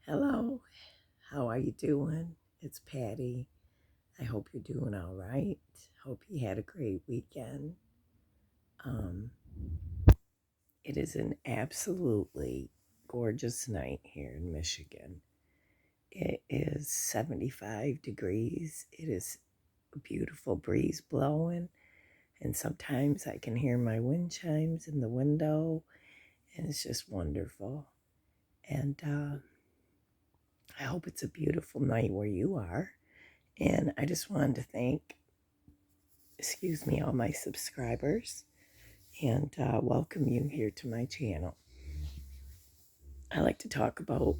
Hello, how are you doing? It's Patty. I hope you're doing all right. Hope you had a great weekend. Um, it is an absolutely gorgeous night here in Michigan. It is 75 degrees. It is a beautiful breeze blowing, and sometimes I can hear my wind chimes in the window, and it's just wonderful. And I hope it's a beautiful night where you are. And I just wanted to thank, all my subscribers and welcome you here to my channel. I like to talk about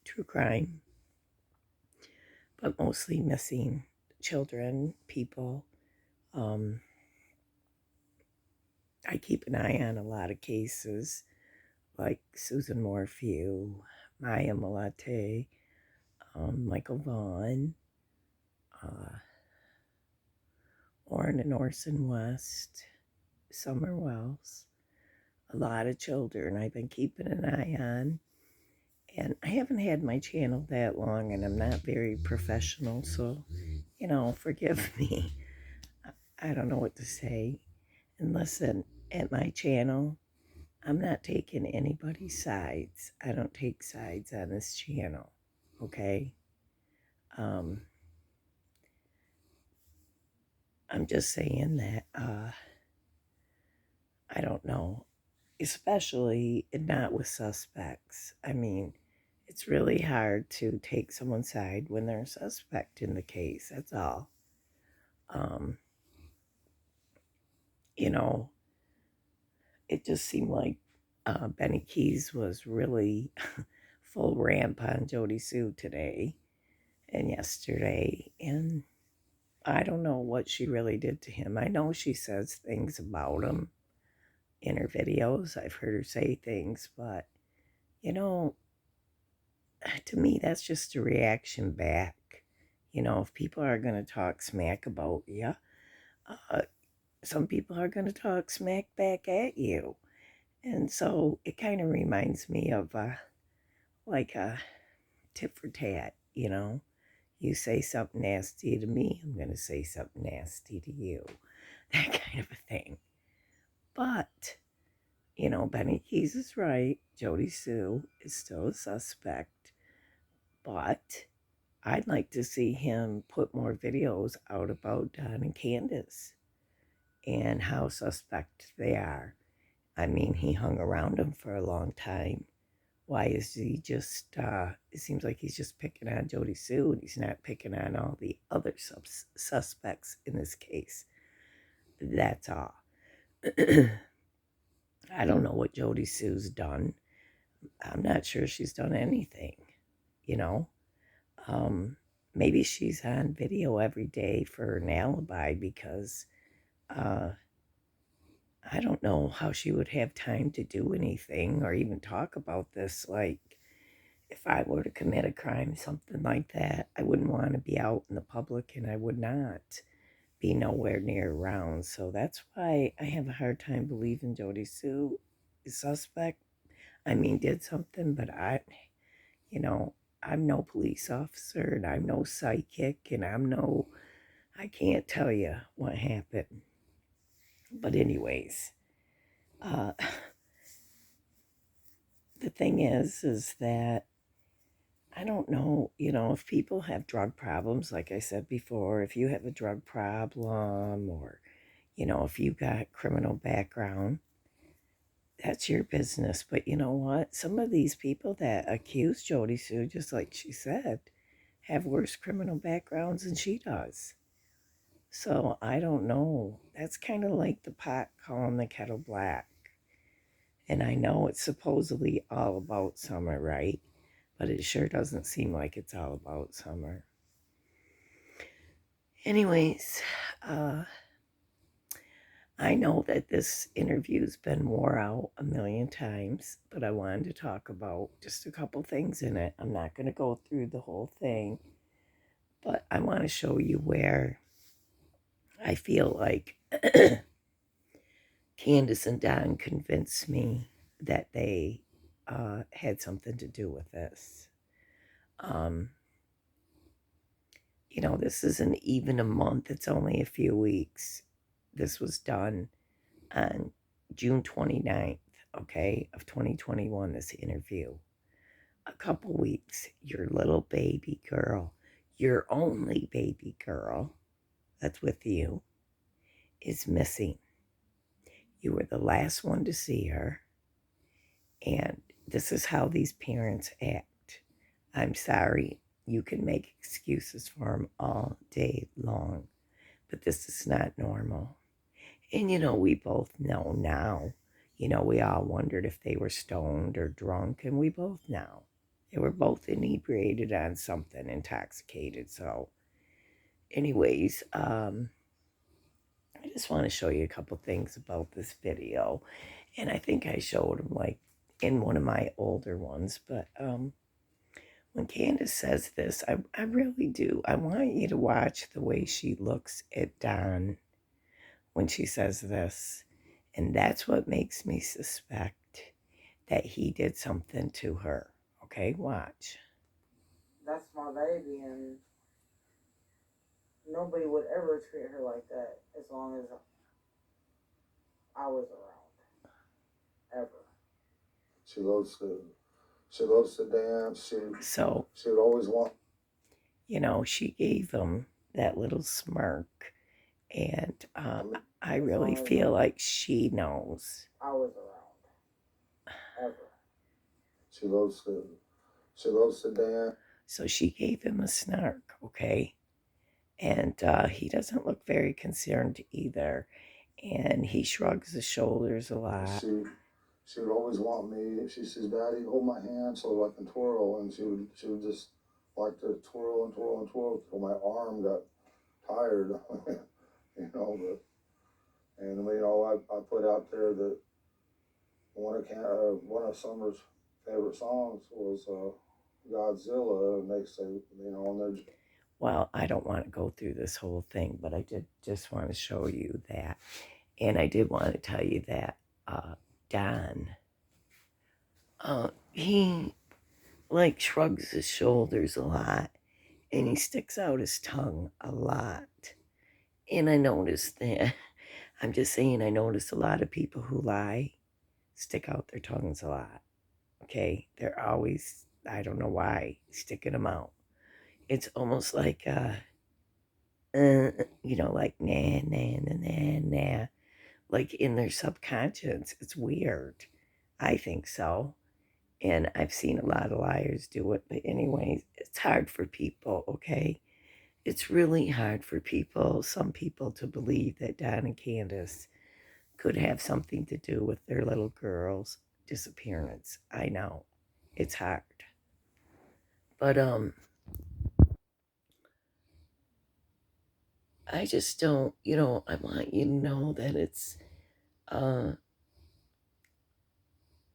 true crime, but mostly missing children, people. Um, I keep an eye on a lot of cases like Susan Morphew, Maya Malate, Michael Vaughn, uh, Orrin and Orson West, Summer Wells. A lot of children I've been keeping an eye on. And I haven't had my channel that long and I'm not very professional, so, forgive me. I don't know what to say. And listen, at my channel, I'm not taking anybody's sides. I don't take sides on this channel, okay? Um, I'm just saying that, I don't know, especially not with suspects. I mean, it's really hard to take someone's side when they're a suspect in the case. That's all. Um, you know, it just seemed like Benny Keys was really full ramp on Jody Sue today and yesterday. And I don't know what she really did to him. I know she says things about him in her videos. I've heard her say things, but, you know, to me, that's just a reaction back. If people are going to talk smack about you, uh, some people are going to talk smack back at you. And so it kind of reminds me of like a tit for tat, You say something nasty to me, I'm going to say something nasty to you. That kind of a thing. But, Benny Keys is right. Jody Sue is still a suspect. But I'd like to see him put more videos out about Don and Candus and how suspect they are. I mean, he hung around them for a long time. Why is he just, it seems like he's just picking on Jody Sue and he's not picking on all the other suspects in this case. That's all. I don't know what Jody Sue's done. I'm not sure she's done anything, you know. Maybe she's on video every day for an alibi because I don't know how she would have time to do anything or even talk about this. Like, if I were to commit a crime, something like that, I wouldn't want to be out in the public and I would not be nowhere near around. So that's why I have a hard time believing Jody Sue is suspect. I mean, did something, but you know, I'm no police officer and I'm no psychic and I can't tell you what happened. But anyways, uh, the thing is that I don't know, if people have drug problems, like I said before, if you have a drug problem or, if you got criminal background, that's your business. But you know what? Some of these people that accuse Jody Sue, just like she said, have worse criminal backgrounds than she does. So I don't know. That's kind of like the pot calling the kettle black. And I know it's supposedly all about Summer, right? But it sure doesn't seem like it's all about Summer. Anyways, I know that this interview's been wore out a million times, but I wanted to talk about just a couple things in it. I'm not going to go through the whole thing, but I want to show you where I feel like Candace and Don convinced me that they had something to do with this. You know, this isn't even a month, it's only a few weeks. This was done on June 29th, okay, of 2021, this interview. A couple weeks, your little baby girl, your only baby girl that's with you, is missing. You were the last one to see her, and this is how these parents act. I'm sorry, you can make excuses for them all day long, but this is not normal. And you know, we both know now. You know, we all wondered if they were stoned or drunk, and we both know. They were both inebriated on something, intoxicated. So, anyways, I just want to show you a couple things about this video. And I think I showed them like in one of my older ones. But when Candus says this, I really do. I want you to watch the way she looks at Don when she says this. And that's what makes me suspect that he did something to her. Okay, watch. That's my baby, and nobody would ever treat her like that as long as I was around, ever. She loves to dance. She would always want. You know, she gave him that little smirk, and I really feel like she knows. I was around, ever. She loves to dance. So she gave him a snark, okay? And he doesn't look very concerned either. And he shrugs his shoulders a lot. She would always want me. She says, "Daddy, hold my hand so I can twirl." And she would just like to twirl and twirl and twirl till my arm got tired, you know. But and you know, I put out there that one of Summer's favorite songs was Godzilla, and they say, you know, and they're. Well, I don't want to go through this whole thing, but I did just want to show you that. And I did want to tell you that Don, he like shrugs his shoulders a lot, and he sticks out his tongue a lot. And I noticed that, I'm just saying, I noticed a lot of people who lie stick out their tongues a lot. Okay, they're always, I don't know why, sticking them out. It's almost like you know, like nah, nah, nah, nah, nah, like in their subconscious. It's weird. I think so. And I've seen a lot of liars do it. But anyways, it's hard for people, okay? It's really hard for people, some people, to believe that Don and Candus could have something to do with their little girl's disappearance. I know. It's hard. But I just don't, you know, I want you to know that it's uh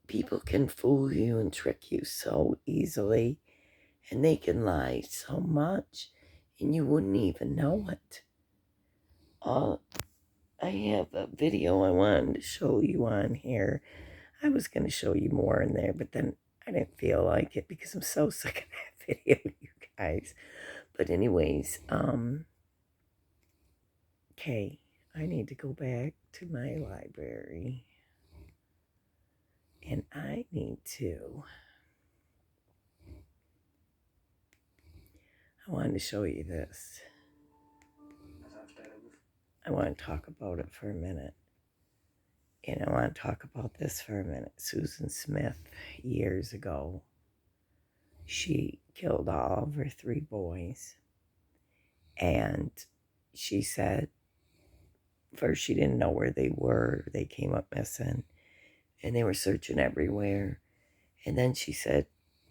people can fool you and trick you so easily, and they can lie so much and you wouldn't even know it. I have a video I wanted to show you on here. I was going to show you more in there, but then I didn't feel like it because I'm so sick of that video, you guys. But anyways, okay, I need to go back to my library, and I wanted to show you this. I want to talk about it for a minute. And I want to talk about this for a minute. Susan Smith, years ago, she killed all of her 3 boys. And she said, first, she didn't know where they were. They came up missing, and they were searching everywhere. And then she said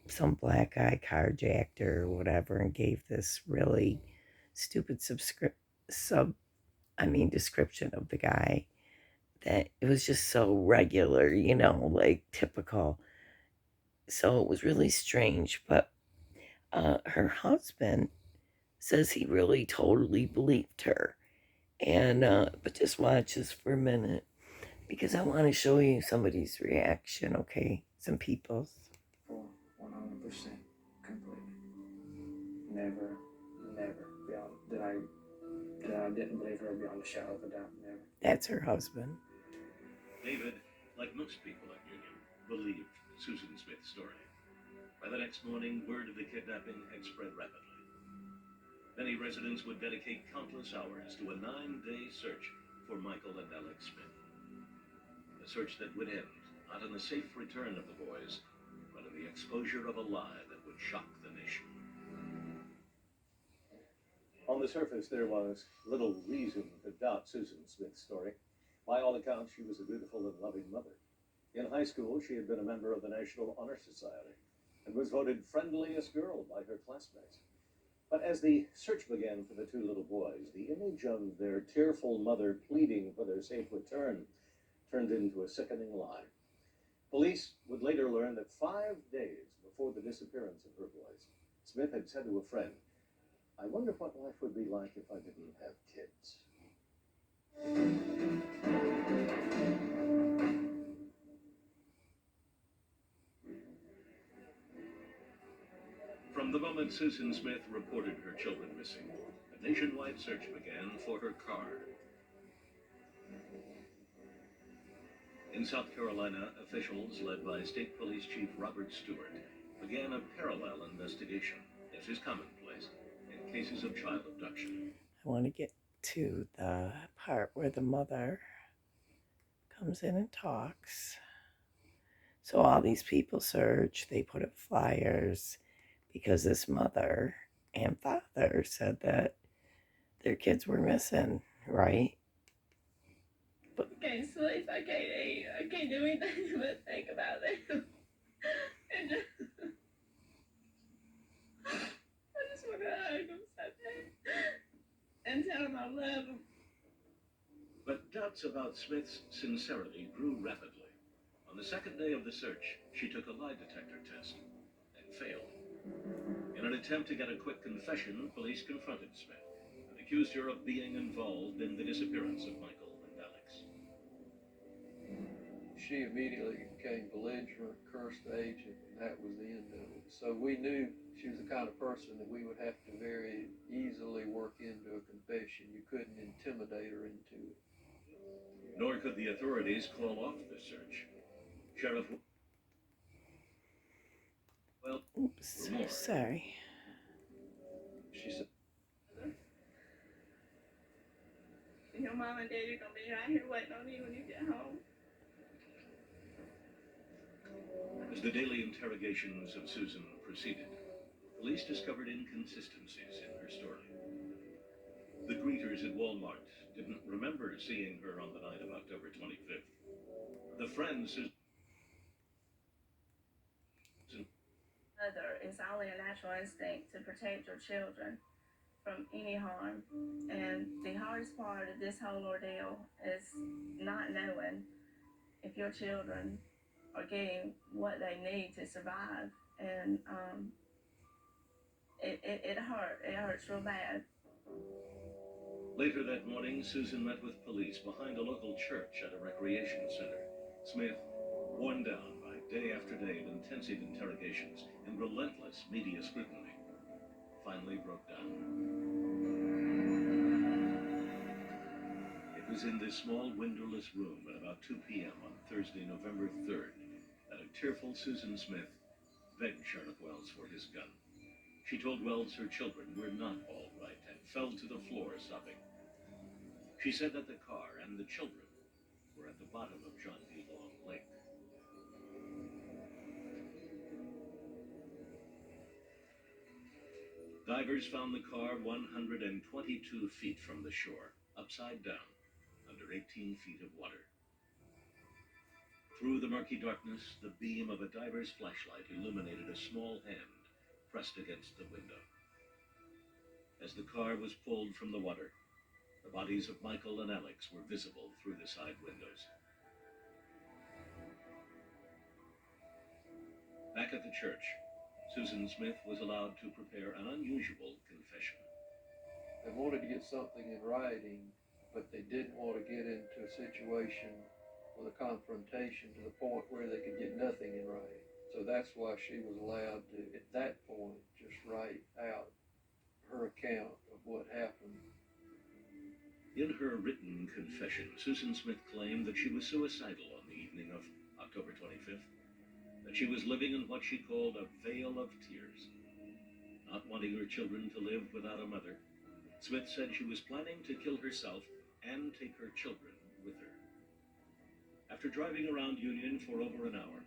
some black guy carjacked her or whatever and gave this really stupid description of the guy, that it was just so regular, you know, like typical. So it was really strange. But her husband says he really totally believed her. And but just watch this for a minute because I want to show you somebody's reaction, okay? Some people's. 100% completely. Never, never. That I didn't believe her beyond a shadow of a doubt. Never. That's her husband. David, like most people at Union, believed Susan Smith's story. By the next morning, word of the kidnapping had spread rapidly. Many residents would dedicate countless hours to a 9-day search for Michael and Alex Smith. A search that would end not in the safe return of the boys, but in the exposure of a lie that would shock the nation. On the surface, there was little reason to doubt Susan Smith's story. By all accounts, she was a dutiful and loving mother. In high school, she had been a member of the National Honor Society and was voted friendliest girl by her classmates. But as the search began for the two little boys, the image of their tearful mother pleading for their safe return turned into a sickening lie. Police would later learn that 5 days before the disappearance of her boys, Smith had said to a friend, "I wonder what life would be like if I didn't have kids." From the moment Susan Smith reported her children missing, a nationwide search began for her car. In South Carolina, officials led by State Police Chief Robert Stewart began a parallel investigation, as is commonplace in cases of child abduction. I want to get to the part where the mother comes in and talks. So all these people search, they put up flyers because this mother and father said that their kids were missing, right? But I can't sleep, I can't eat, I can't do anything but think about them. And I just want to hug them so bad and tell them I love them. But doubts about Smith's sincerity grew rapidly. On the second day of the search, she took a lie detector test and failed. In an attempt to get a quick confession, police confronted Smith and accused her of being involved in the disappearance of Michael and Alex. She immediately became belligerent, cursed the agent, and that was the end of it. So we knew she was the kind of person that we would have to very easily work into a confession. You couldn't intimidate her into it. Nor could the authorities call off the search. Sheriff Well, Oops, sorry. She said, Your mom and daddy are going to be right here waiting on you when you get home. as the daily interrogations of Susan proceeded, police discovered inconsistencies in her story. The greeters at Walmart didn't remember seeing her on the night of October 25th. The friend Susan Mother is only a natural instinct to protect your children from any harm. And the hardest part of this whole ordeal is not knowing if your children are getting what they need to survive. And it hurt. It hurts real bad. Later that morning, Susan met with police behind a local church at a recreation center. Smith, worn down by day after day of intensive interrogations and relentless media scrutiny, finally broke down. It was in this small windowless room at about 2 p.m. on Thursday, November 3rd, that a tearful Susan Smith begged Sheriff Wells for his gun. She told Wells her children were not all right and fell to the floor sobbing. She said that the car and the children were at the bottom of John P. Long Lake. Divers found the car 122 feet from the shore, upside down, under 18 feet of water. Through the murky darkness, the beam of a diver's flashlight illuminated a small hand pressed against the window. As the car was pulled from the water, the bodies of Michael and Alex were visible through the side windows. Back at the church, Susan Smith was allowed to prepare an unusual confession. they wanted to get something in writing, but they didn't want to get into a situation with a confrontation to the point where they could get nothing in writing. So that's why she was allowed to, at that point, just write out confession, Susan Smith claimed that she was suicidal on the evening of October 25th, that she was living in what she called a vale of tears. Not wanting her children to live without a mother, Smith said she was planning to kill herself and take her children with her. After driving around Union for over an hour,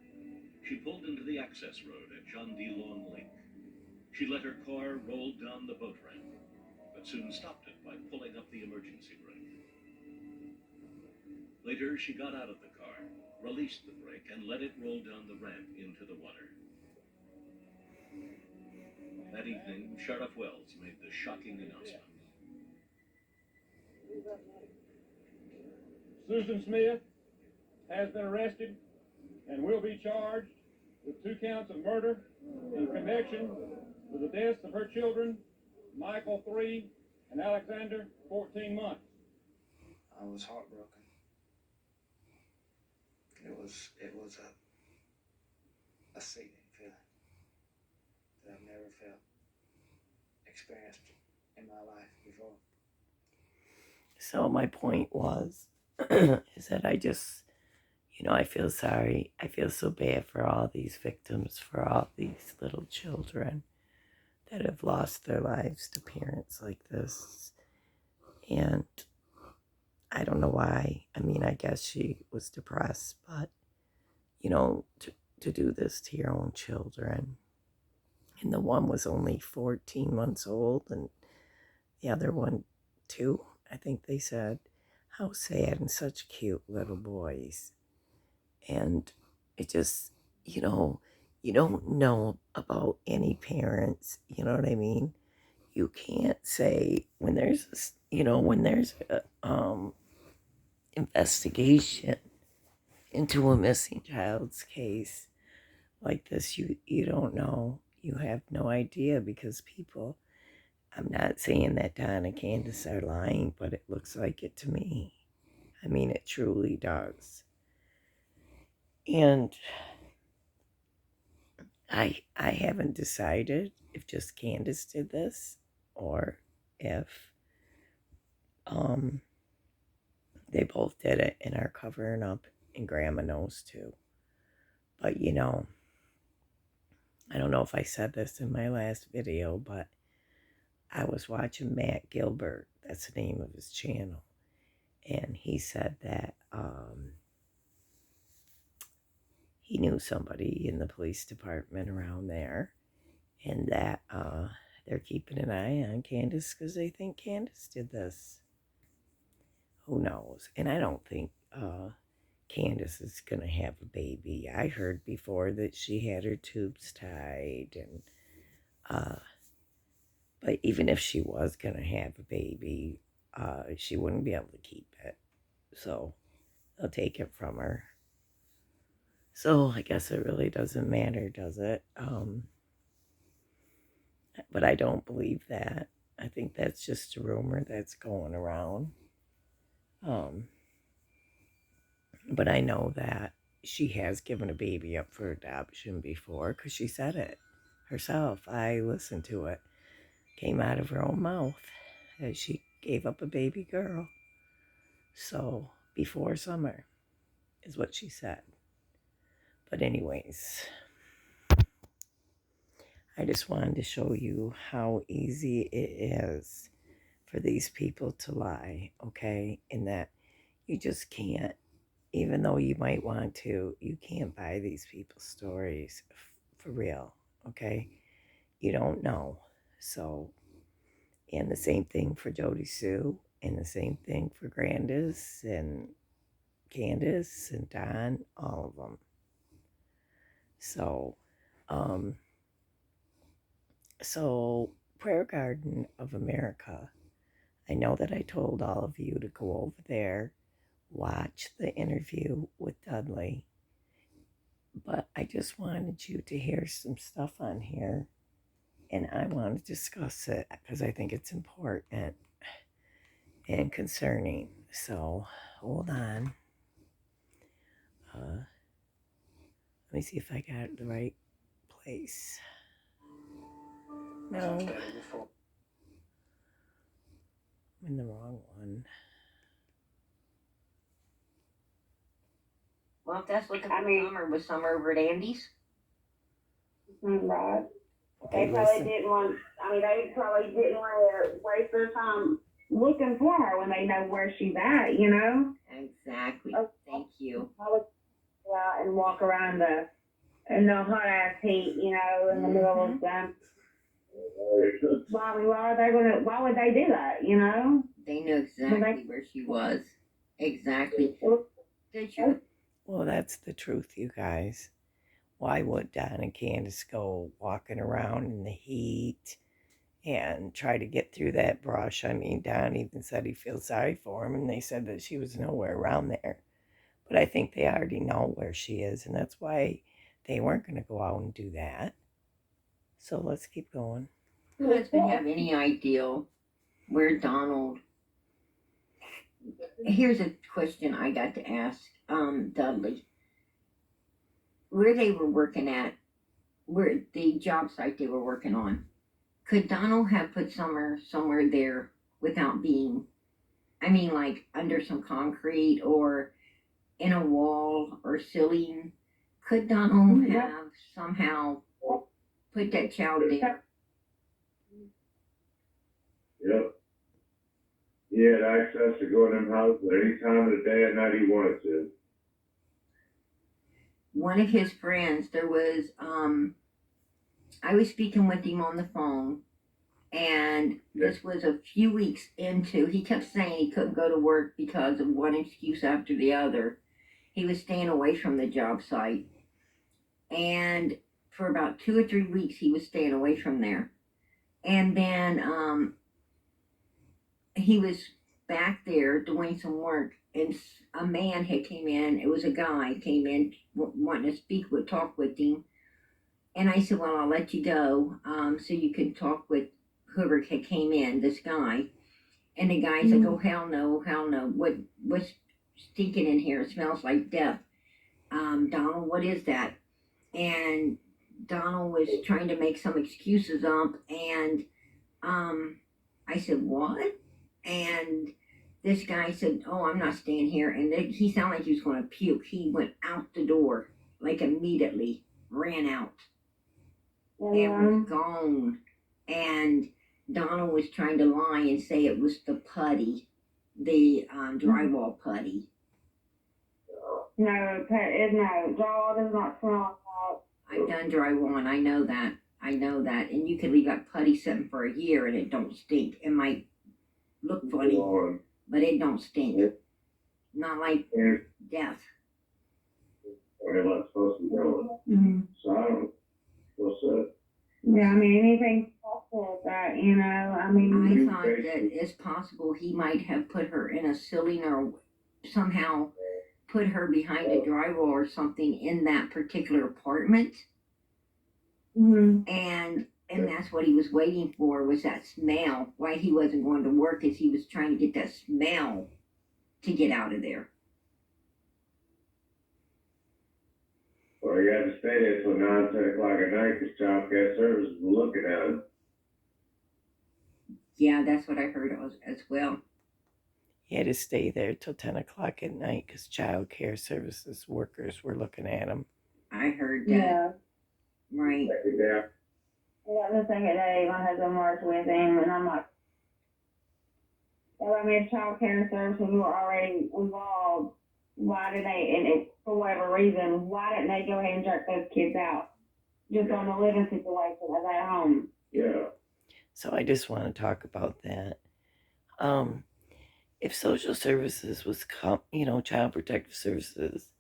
she pulled into the access road at John D. Long Lake. She let her car roll down the boat ramp, but soon stopped it by pulling up the emergency brake. Later, she got out of the car, released the brake, and let it roll down the ramp into the water. That evening, Sheriff Wells made the shocking announcement. Susan Smith has been arrested and will be charged with 2 counts of murder in connection with the deaths of her children, Michael 3 and Alexander 14 months. I was heartbroken. It was a sickening feeling that I've never experienced in my life before. So my point was, is that I just, I feel sorry. I feel so bad for all these victims, for all these little children that have lost their lives to parents like this. And I don't know why. I mean, I guess she was depressed, but, to do this to your own children. And the one was only 14 months old, and the other one, 2, I think they said. How sad, and such cute little boys. And it just, you don't know about any parents, you know what I mean? You can't say when there's, a investigation into a missing child's case like this, you don't know. You have no idea, because people, I'm not saying that Don and Candus are lying, but it looks like it to me. I mean, it truly does. And I haven't decided if just Candus did this, or if they both did it and are covering up, and Grandma knows too. But I don't know if I said this in my last video, but I was watching Matt Gilbert, that's the name of his channel, and he said that he knew somebody in the police department around there, and that they're keeping an eye on Candus because they think Candus did this. Who knows? And I don't think Candus is going to have a baby. I heard before that she had her tubes tied, and but even if she was going to have a baby, she wouldn't be able to keep it. So they'll take it from her. So I guess it really doesn't matter, does it? But I don't believe that. I think that's just a rumor that's going around. But I know that she has given a baby up for adoption before, because she said it herself. I listened to it. Came out of her own mouth that she gave up a baby girl. So, before summer is what she said. But anyways, I just wanted to show you how easy it is for these people to lie, okay? And that you just can't, even though you might want to, you can't buy these people's stories for real, okay? You don't know. So, and the same thing for Jody Sue, and the same thing for Grandis and Candus and Don, all of them. So Prayer Garden of America, I know that I told all of you to go over there, watch the interview with Dudley, but I just wanted you to hear some stuff on here, and I want to discuss it because I think it's important and concerning. So hold on. Let me see if I got the right place. No, I'm in the wrong one. Well, if that's looking for summer over at Andy's. Right. Okay, They probably listen. didn't want. I mean, they probably didn't want to waste their time looking for her when they know where she's at. You know. Exactly. Thank you. I would go out and walk around in the hot ass heat, you know, in the middle of them. Why would they do that? You know? They knew exactly where she was. Exactly. The truth. Well, that's the truth, you guys. Why would Don and Candus go walking around in the heat and try to get through that brush? I mean, Don even said he feels sorry for him, and they said that she was nowhere around there. But I think they already know where she is, and that's why they weren't going to go out and do that. So let's keep going. Does husband have any idea where Donald? Here's a question I got to ask Dudley. Where they were working at, where the job site they were working on, could Donald have put somewhere there without being, I mean, like under some concrete or in a wall or ceiling? Could Donald have somehow put that child there? Yep. He had access to go in them houses at any time of the day and night he wanted to. One of his friends, there was, I was speaking with him on the phone, and this was a few weeks into, he kept saying he couldn't go to work because of one excuse after the other. He was staying away from the job site. And for about 2 or 3 weeks, he was staying away from there. And then he was back there doing some work, and a man had came in. It was a guy came in wanting to talk with him. And I said, well, I'll let you go so you can talk with whoever came in, this guy. And the guy's like, oh, hell no. What's stinking in here? It smells like death. Donald, what is that? And Donald was trying to make some excuses up. And I said, what? And this guy said, oh, I'm not staying here. And he sounded like he was going to puke. He went out the door, like immediately, ran out. And was gone. And Donald was trying to lie and say it was the putty, the drywall putty. No, drywall does not smell like that. I've done drywall and I know that. And you can leave that putty sitting for a year and it don't stink. It might look funny, but it don't stink. Not like death. We're not supposed to know. So I don't. What's that? Yeah, I mean, anything possible with that, you know, I mean. I thought that it's possible he might have put her in a ceiling or somehow put her behind a drywall or something in that particular apartment. And that's what he was waiting for, was that smell. Why he wasn't going to work is he was trying to get that smell to get out of there. Well, you had to stay there till 9, 10 o'clock at night because child care services were looking at him. Yeah, that's what I heard as well. He had to stay there till 10 o'clock at night because child care services workers were looking at him. I heard that. Yeah. Right. Yeah. Yeah, the second day my husband worked with him, and I'm like, I mean, child care services were already involved. Why did they, and for whatever reason, why didn't they go ahead and jerk those kids out? Just on the living situation as at home. Yeah. So I just want to talk about that. If social services was Child Protective Services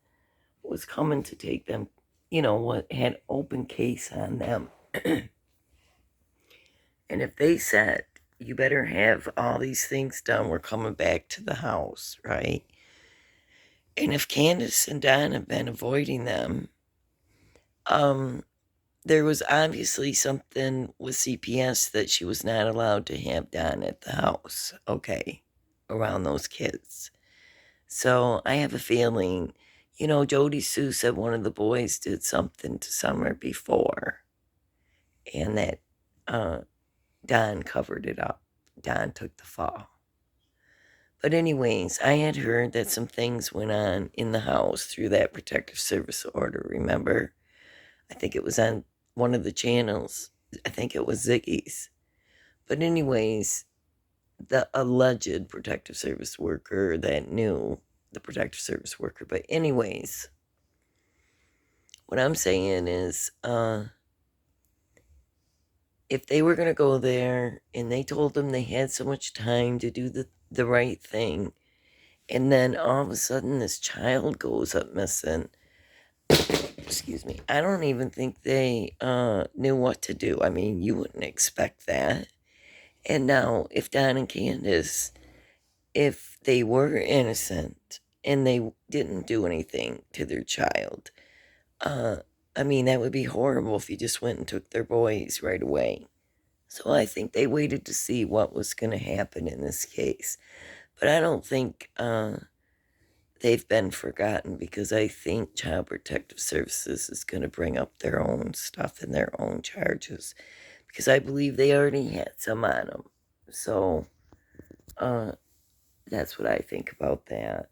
was coming to take them, what had open case on them. And if they said, you better have all these things done, we're coming back to the house, right? And if Candus and Don have been avoiding them, there was obviously something with CPS that she was not allowed to have Don at the house, okay, around those kids. So I have a feeling, Jody Sue said one of the boys did something to Summer before, and that Don covered it up. Don took the fall. But anyways, I had heard that some things went on in the house through that protective service order, remember? I think it was on one of the channels. I think it was Ziggy's. But anyways, the alleged protective service worker that knew the protective service worker. But anyways, what I'm saying is, if they were going to go there and they told them they had so much time to do the right thing, and then all of a sudden this child goes up missing, excuse me, I don't even think they knew what to do. I mean, you wouldn't expect that. And now, if Don and Candace, if they were innocent and they didn't do anything to their child, I mean, that would be horrible if you just went and took their boys right away. So I think they waited to see what was going to happen in this case. But I don't think they've been forgotten, because I think Child Protective Services is going to bring up their own stuff and their own charges, because I believe they already had some on them. So that's what I think about that.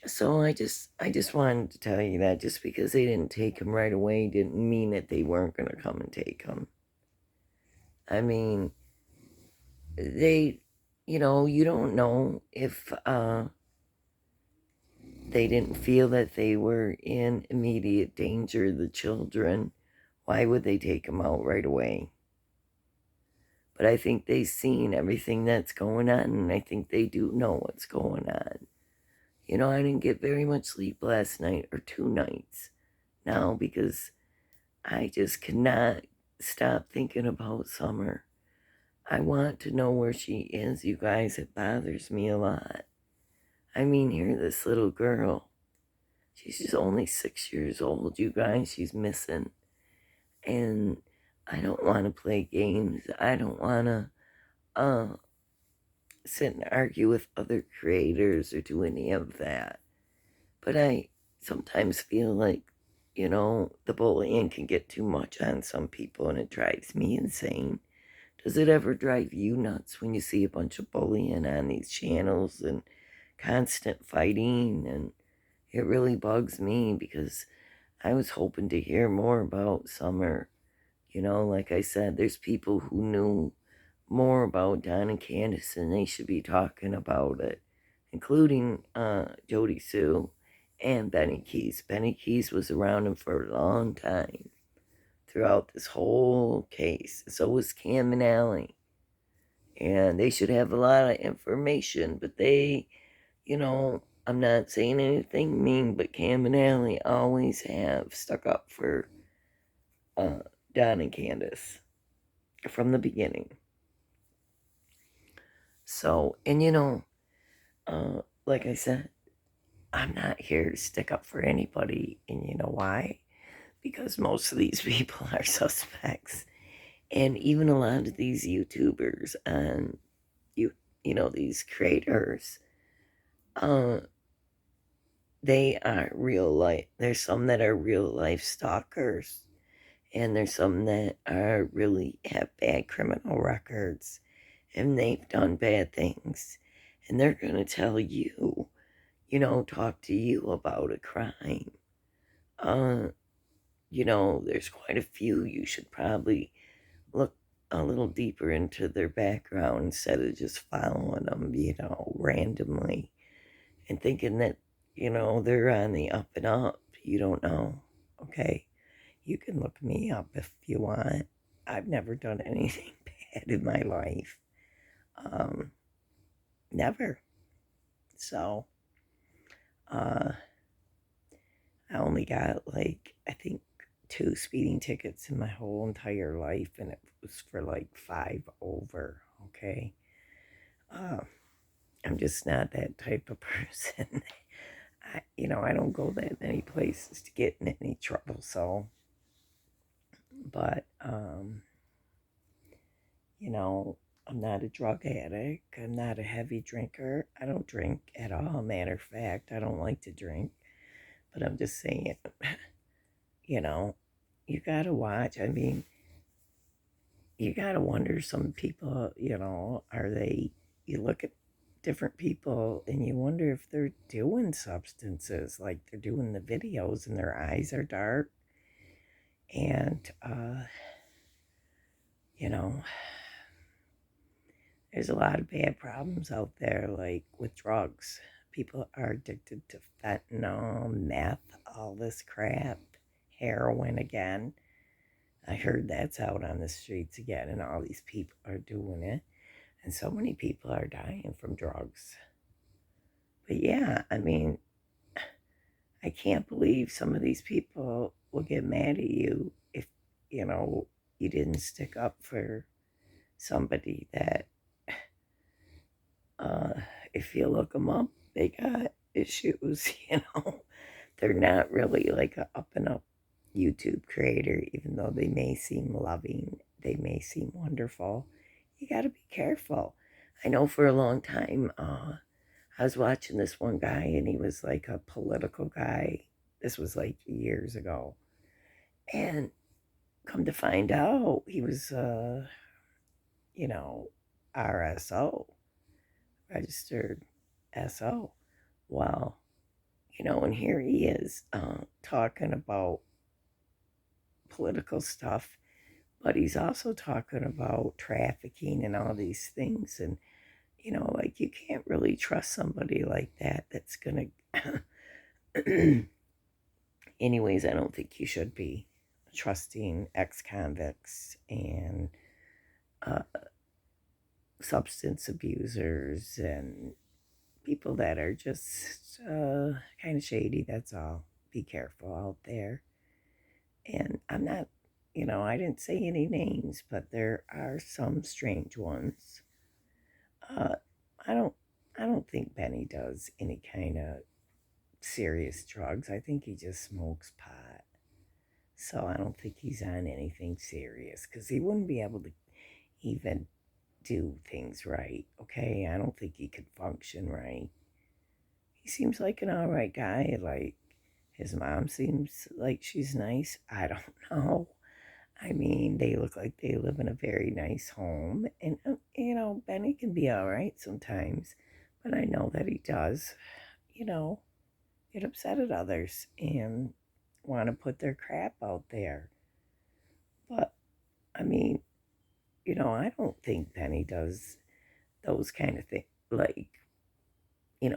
So I just wanted to tell you that just because they didn't take him right away didn't mean that they weren't going to come and take him. I mean, they, you don't know if they didn't feel that they were in immediate danger, the children. Why would they take him out right away? But I think they've seen everything that's going on, and I think they do know what's going on. I didn't get very much sleep last night, or 2 nights now, because I just cannot stop thinking about Summer. I want to know where she is, you guys. It bothers me a lot. I mean, here, this little girl, she's just only 6 years old, you guys. She's missing. And I don't want to play games. I don't want to sit and argue with other creators or do any of that. But I sometimes feel like, the bullying can get too much on some people, and it drives me insane. Does it ever drive you nuts when you see a bunch of bullying on these channels and constant fighting? And it really bugs me, because I was hoping to hear more about Summer. Like I said, there's people who knew more about Don and Candace, and they should be talking about it, including Jody Sue and Benny Keys. Benny Keys was around him for a long time throughout this whole case. So was Cam and Allie. And they should have a lot of information, but they, I'm not saying anything mean, but Cam and Allie always have stuck up for Don and Candace from the beginning. So, and like I said, I'm not here to stick up for anybody, and you know why? Because most of these people are suspects, and even a lot of these YouTubers and these creators, they are real life. There's some that are real life stalkers, and there's some that are really have bad criminal records, and they've done bad things, and they're gonna tell you, talk to you about a crime. There's quite a few. You should probably look a little deeper into their background instead of just following them, randomly, and thinking that, they're on the up and up. You don't know, okay? You can look me up if you want. I've never done anything bad in my life. Never. So, I only got, I think 2 speeding tickets in my whole entire life, and it was for 5 over, okay? I'm just not that type of person. I don't go that many places to get in any trouble, so. But, I'm not a drug addict. I'm not a heavy drinker. I don't drink at all. Matter of fact, I don't like to drink. But I'm just saying, you gotta watch. I mean, you gotta wonder, some people, are they, you look at different people and you wonder if they're doing substances, like they're doing the videos and their eyes are dark. And, you know, there's a lot of bad problems out there, like with drugs. People are addicted to fentanyl, meth, all this crap, heroin again. I heard that's out on the streets again, and all these people are doing it. And so many people are dying from drugs. But yeah, I mean, I can't believe some of these people will get mad at you if, you didn't stick up for somebody that, uh, if you look them up, they got issues, They're not really like a up and up YouTube creator, even though they may seem loving, they may seem wonderful. You got to be careful. I know for a long time, I was watching this one guy, and he was like a political guy. This was like years ago. And come to find out, he was, you know, RSO, registered SO. Well, and here he is talking about political stuff, but he's also talking about trafficking and all these things. And, like, you can't really trust somebody like that that's going to. Anyways, I don't think you should be trusting ex convicts and uh, substance abusers and people that are just kind of shady. That's all. Be careful out there. And I'm not, I didn't say any names, but there are some strange ones. Uh, I don't, I don't think Benny does any kind of serious drugs. I think he just smokes pot. So I don't think he's on anything serious, because he wouldn't be able to even do things right. Okay, I don't think he could function right. He seems like an all right guy. Like, his mom seems like she's nice. I don't know. I mean, they look like they live in a very nice home. And, Benny can be all right sometimes. But I know that he does, you know, get upset at others and want to put their crap out there. But, I mean, I don't think Benny does those kind of things. Like,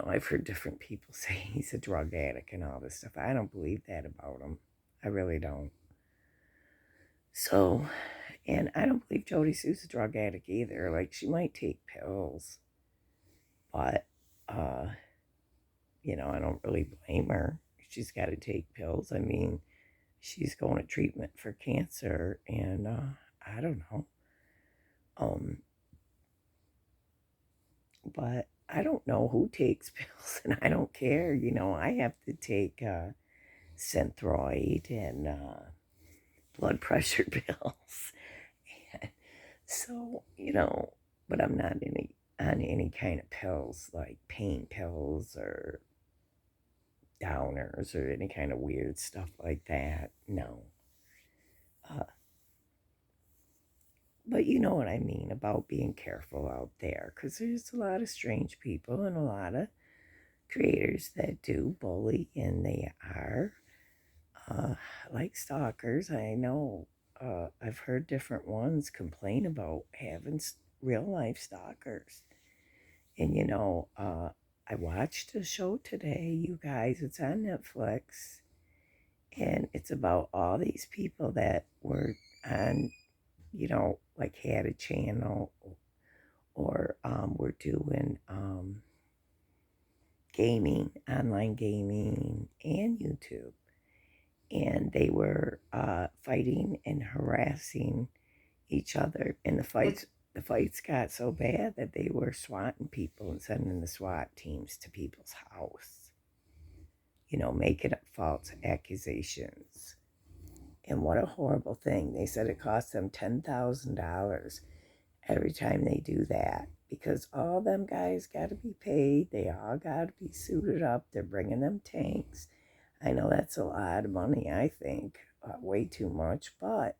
I've heard different people say he's a drug addict and all this stuff. I don't believe that about him. I really don't. So, and I don't believe Jody Sue's a drug addict either. Like, she might take pills, but, I don't really blame her. She's got to take pills. I mean, she's going to treatment for cancer, and I don't know. But I don't know who takes pills, and I don't care. I have to take Synthroid and blood pressure pills. So, but I'm not on any kind of pills, like pain pills or downers or any kind of weird stuff like that. No. But you know what I mean about being careful out there, because there's a lot of strange people and a lot of creators that do bully, and they are like stalkers. I know I've heard different ones complain about having real life stalkers. And I watched a show today, you guys. It's on Netflix, and it's about all these people that were on, like had a channel, or were doing gaming, online gaming, and YouTube. And they were fighting and harassing each other. And the fights got so bad that they were swatting people and sending the SWAT teams to people's house, making up false accusations. And what a horrible thing. They said it cost them $10,000 every time they do that, because all them guys got to be paid. They all got to be suited up. They're bringing them tanks. I know that's a lot of money, I think, way too much, but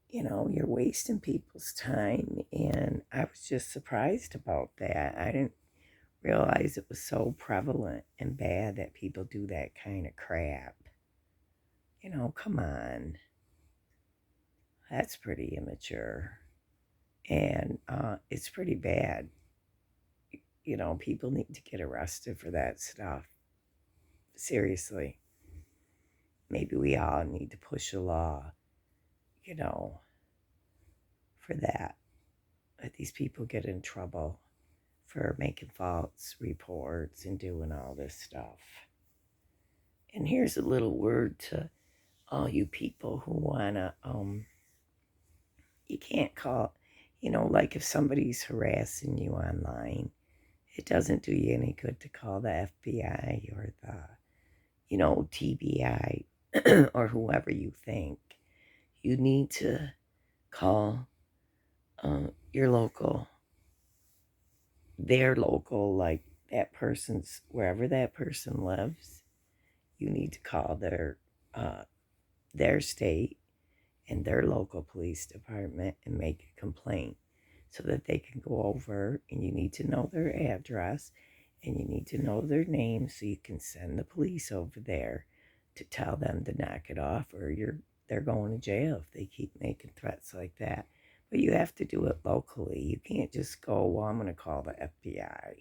you're wasting people's time. And I was just surprised about that. I didn't realize it was so prevalent and bad that people do that kind of crap. Come on. That's pretty immature. And it's pretty bad. People need to get arrested for that stuff. Seriously. Maybe we all need to push a law, for that. That these people get in trouble for making false reports and doing all this stuff. And here's a little word to all you people who wanna, you can't call, like if somebody's harassing you online, it doesn't do you any good to call the FBI or the, TBI or whoever you think. You need to call your local, their local, like that person's, wherever that person lives. You need to call their state and their local police department and make a complaint so that they can go over, and you need to know their address and you need to know their name so you can send the police over there to tell them to knock it off, or they're going to jail if they keep making threats like that. But you have to do it locally. You can't just go, well, I'm going to call the FBI.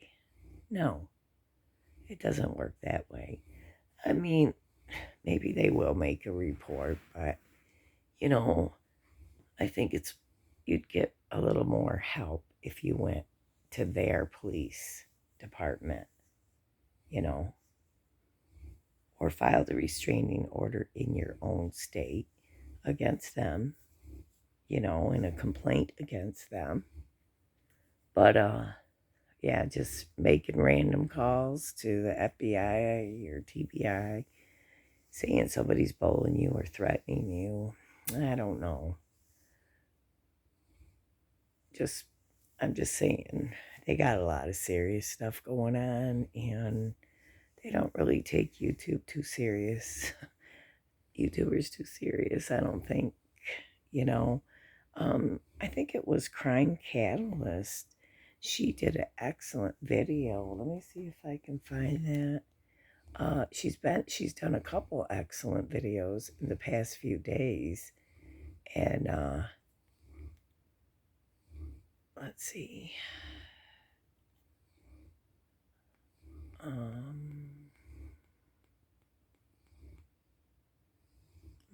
No, it doesn't work that way. I mean, maybe they will make a report, but, I think you'd get a little more help if you went to their police department, or filed a restraining order in your own state against them, and a complaint against them. But, yeah, just making random calls to the FBI or TBI saying somebody's bullying you or threatening you. I don't know. I'm just saying, they got a lot of serious stuff going on, and they don't really take YouTube too serious. YouTubers too serious, I don't think, I think it was Crime Catalyst. She did an excellent video. Let me see if I can find that. She's done a couple excellent videos in the past few days. And let's see. Let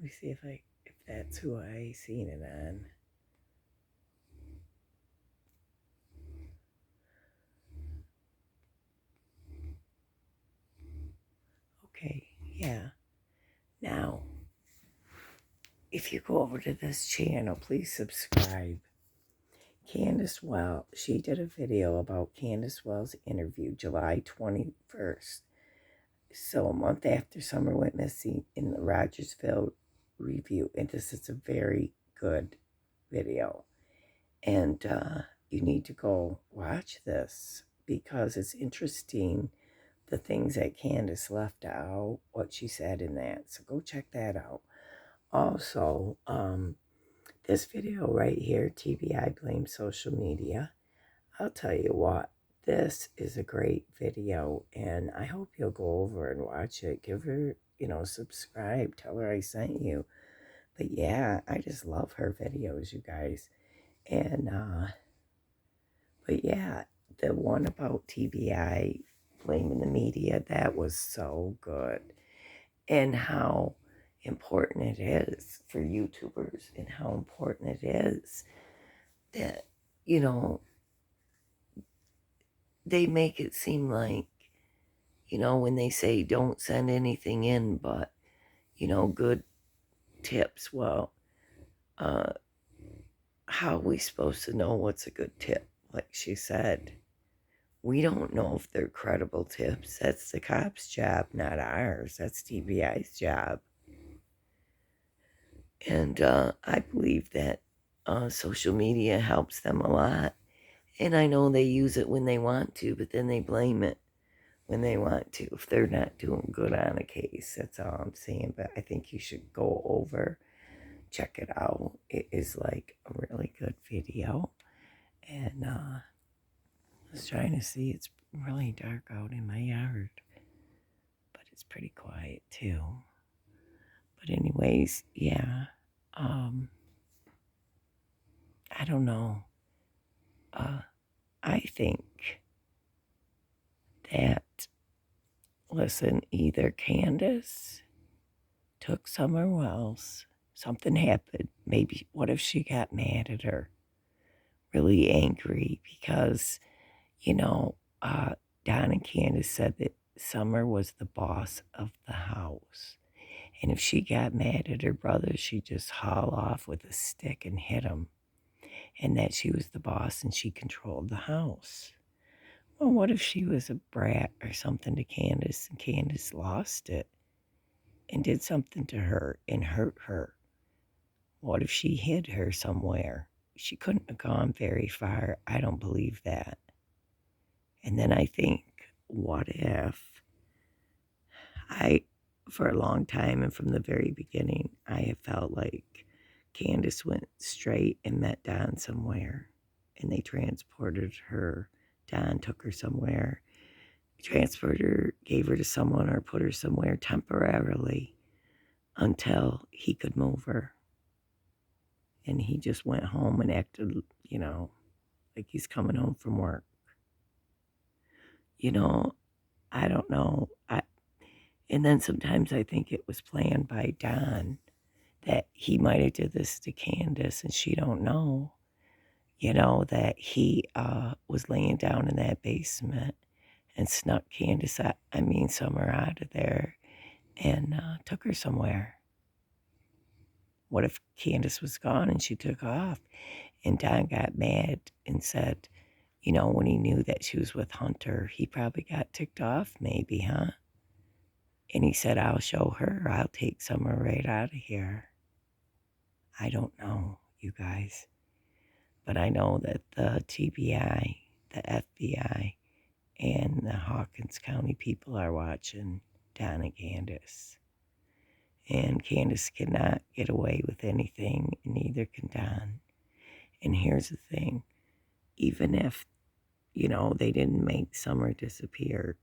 me see if that's who I seen it on. Okay, yeah. Now, if you go over to this channel, please subscribe. Candus Wells, she did a video about Candus Wells' interview July 21st. So a month after Summer went missing in the Rogersville Review. And this is a very good video. And you need to go watch this because it's interesting, the things that Candus left out, what she said in that. So go check that out. Also, this video right here, TBI Blame Social Media. I'll tell you what, this is a great video, and I hope you'll go over and watch it. Give her, subscribe. Tell her I sent you. But yeah, I just love her videos, you guys. And, but yeah, the one about TBI blaming the media, that was so good. And how important it is for YouTubers, and how important it is that, they make it seem like, when they say don't send anything in but, good tips. Well, how are we supposed to know what's a good tip? Like she said, we don't know if they're credible tips. That's the cop's job, not ours. That's TBI's job. And I believe that social media helps them a lot. And I know they use it when they want to, but then they blame it when they want to, if they're not doing good on a case. That's all I'm saying. But I think you should go over check it out. It is like a really good video. And I was trying to see, it's really dark out in my yard, but it's pretty quiet too. But anyways, yeah, I don't know. I think that, listen, either Candus took Summer Wells, something happened. Maybe, what if she got mad at her? Really angry because, Don and Candus said that Summer was the boss of the house. And if she got mad at her brother, she'd just haul off with a stick and hit him. And that she was the boss and she controlled the house. Well, what if she was a brat or something to Candus and Candus lost it and did something to her and hurt her? What if she hid her somewhere? She couldn't have gone very far. I don't believe that. And then I think, what if for a long time and from the very beginning, I have felt like Candus went straight and met Don somewhere and they transported her. Don took her somewhere, transferred her, gave her to someone or put her somewhere temporarily until he could move her. And he just went home and acted, like he's coming home from work. I don't know. And then sometimes I think it was planned by Don that he might have did this to Candus and she don't know, that he was laying down in that basement and snuck Summer out of there and took her somewhere. What if Candus was gone and she took off and Don got mad and said, when he knew that she was with Hunter, he probably got ticked off maybe, huh? And he said, I'll show her. I'll take Summer right out of here. I don't know, you guys. But I know that the TBI, the FBI, and the Hawkins County people are watching Don and Candus. And Candus cannot get away with anything, and neither can Don. And here's the thing. Even if, they didn't make Summer disappear,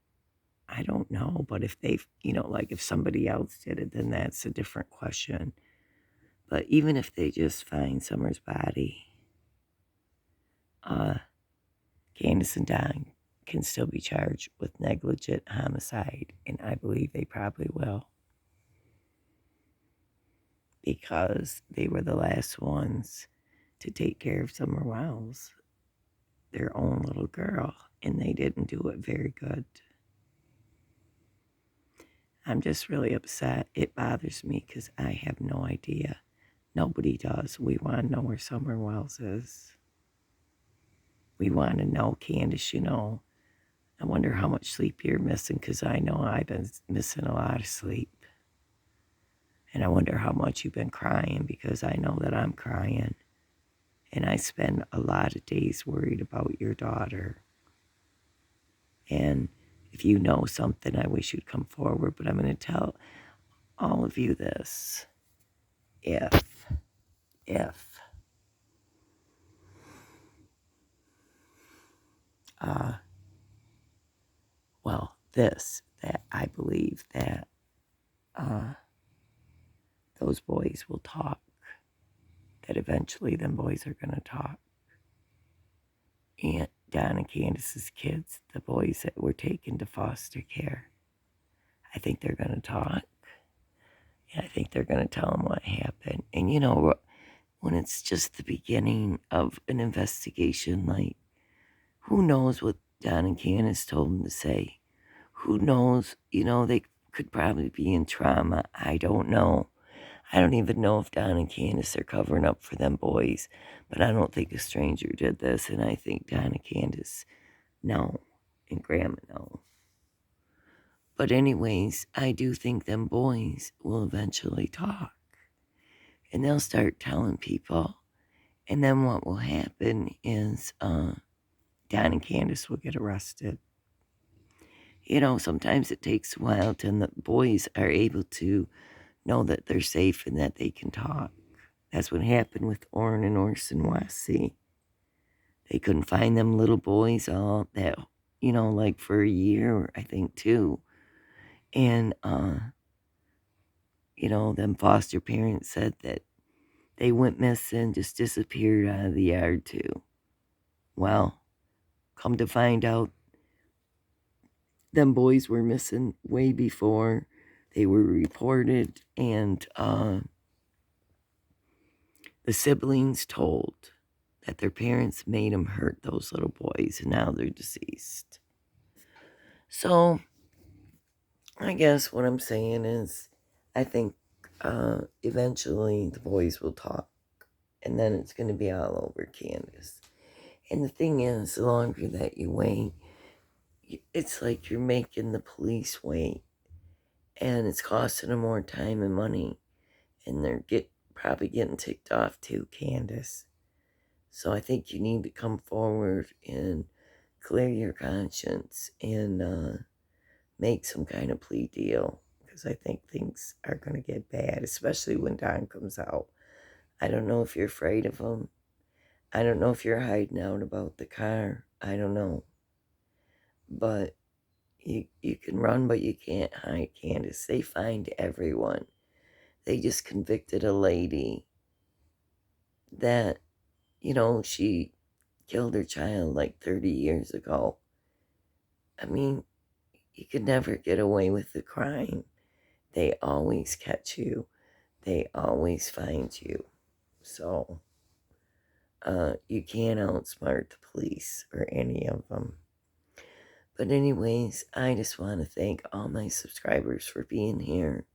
I don't know. But if they, if somebody else did it, then that's a different question. But even if they just find Summer's body, Candus and Don can still be charged with negligent homicide, and I believe they probably will. Because they were the last ones to take care of Summer Wells, their own little girl, and they didn't do it very good. I'm just really upset. It bothers me because I have no idea. Nobody does. We want to know where Summer Wells is. We want to know, Candus, I wonder how much sleep you're missing because I know I've been missing a lot of sleep. And I wonder how much you've been crying because I know that I'm crying. And I spend a lot of days worried about your daughter. And if you know something, I wish you'd come forward. But I'm going to tell all of you this. That I believe that those boys will talk. That eventually them boys are going to talk. And Don and Candus's kids, the boys that were taken to foster care, I think they're going to talk. And I think they're going to tell them what happened. And when it's just the beginning of an investigation, like, who knows what Don and Candus told them to say? Who knows? They could probably be in trauma. I don't know. I don't even know if Don and Candus are covering up for them boys, but I don't think a stranger did this, and I think Don and Candus know, and Grandma know. But anyways, I do think them boys will eventually talk, and they'll start telling people, and then what will happen is Don and Candus will get arrested. Sometimes it takes a while till the boys are able to know that they're safe and that they can talk. That's what happened with Orrin and Orson West. See, they couldn't find them little boys all that, like for a year, I think, too. And, them foster parents said that they went missing, just disappeared out of the yard, too. Well, come to find out, them boys were missing way before they were reported, and the siblings told that their parents made them hurt those little boys, and now they're deceased. So, I guess what I'm saying is, I think eventually the boys will talk, and then it's going to be all over Candus. And the thing is, the longer that you wait, it's like you're making the police wait, and it's costing them more time and money, and they're probably getting ticked off too, Candus. So I think you need to come forward and clear your conscience and make some kind of plea deal, because I think things are going to get bad, especially when Don comes out. I don't know if you're afraid of him. I don't know if you're hiding out about the car. I don't know. But you can run, but you can't hide, Candus. They find everyone. They just convicted a lady that, she killed her child like 30 years ago. I mean, you could never get away with the crime. They always catch you. They always find you. So, you can't outsmart the police or any of them. But anyways, I just want to thank all my subscribers for being here.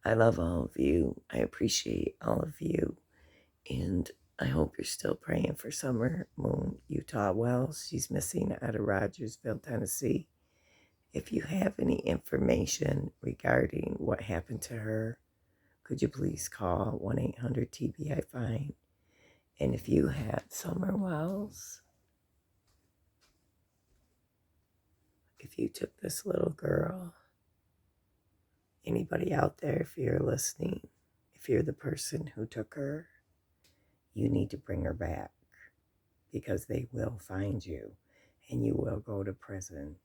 I love all of you. I appreciate all of you. And I hope you're still praying for Summer Moon Utah Wells. She's missing out of Rogersville, Tennessee. If you have any information regarding what happened to her, could you please call 1-800-TBI-FIND? And if you have Summer Wells, if you took this little girl, anybody out there, if you're listening, if you're the person who took her, you need to bring her back, because they will find you and you will go to prison.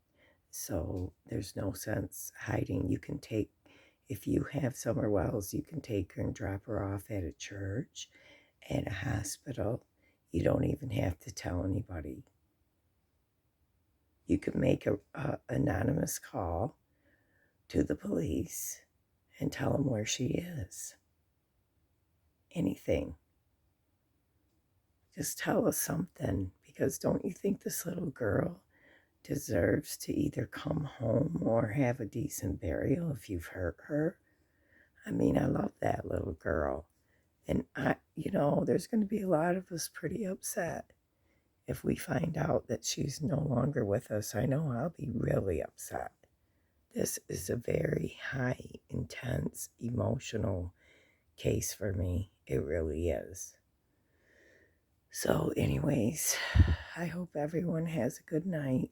So there's no sense hiding. You can take, if you have Summer Wells, you can take her and drop her off at a church, at a hospital. You don't even have to tell anybody. You can make a anonymous call to the police and tell them where she is. Anything. Just tell us something, because don't you think this little girl deserves to either come home or have a decent burial if you've hurt her? I mean, I love that little girl. And there's going to be a lot of us pretty upset if we find out that she's no longer with us. I know I'll be really upset. This is a very high, intense, emotional case for me. It really is. So anyways, I hope everyone has a good night,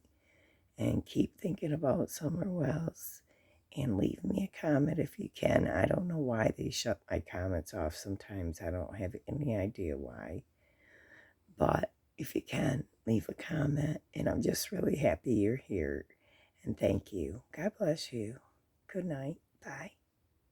and keep thinking about Summer Wells, and leave me a comment if you can. I don't know why they shut my comments off sometimes. I don't have any idea why. But if you can, leave a comment, and I'm just really happy you're here. And thank you. God bless you. Good night. Bye.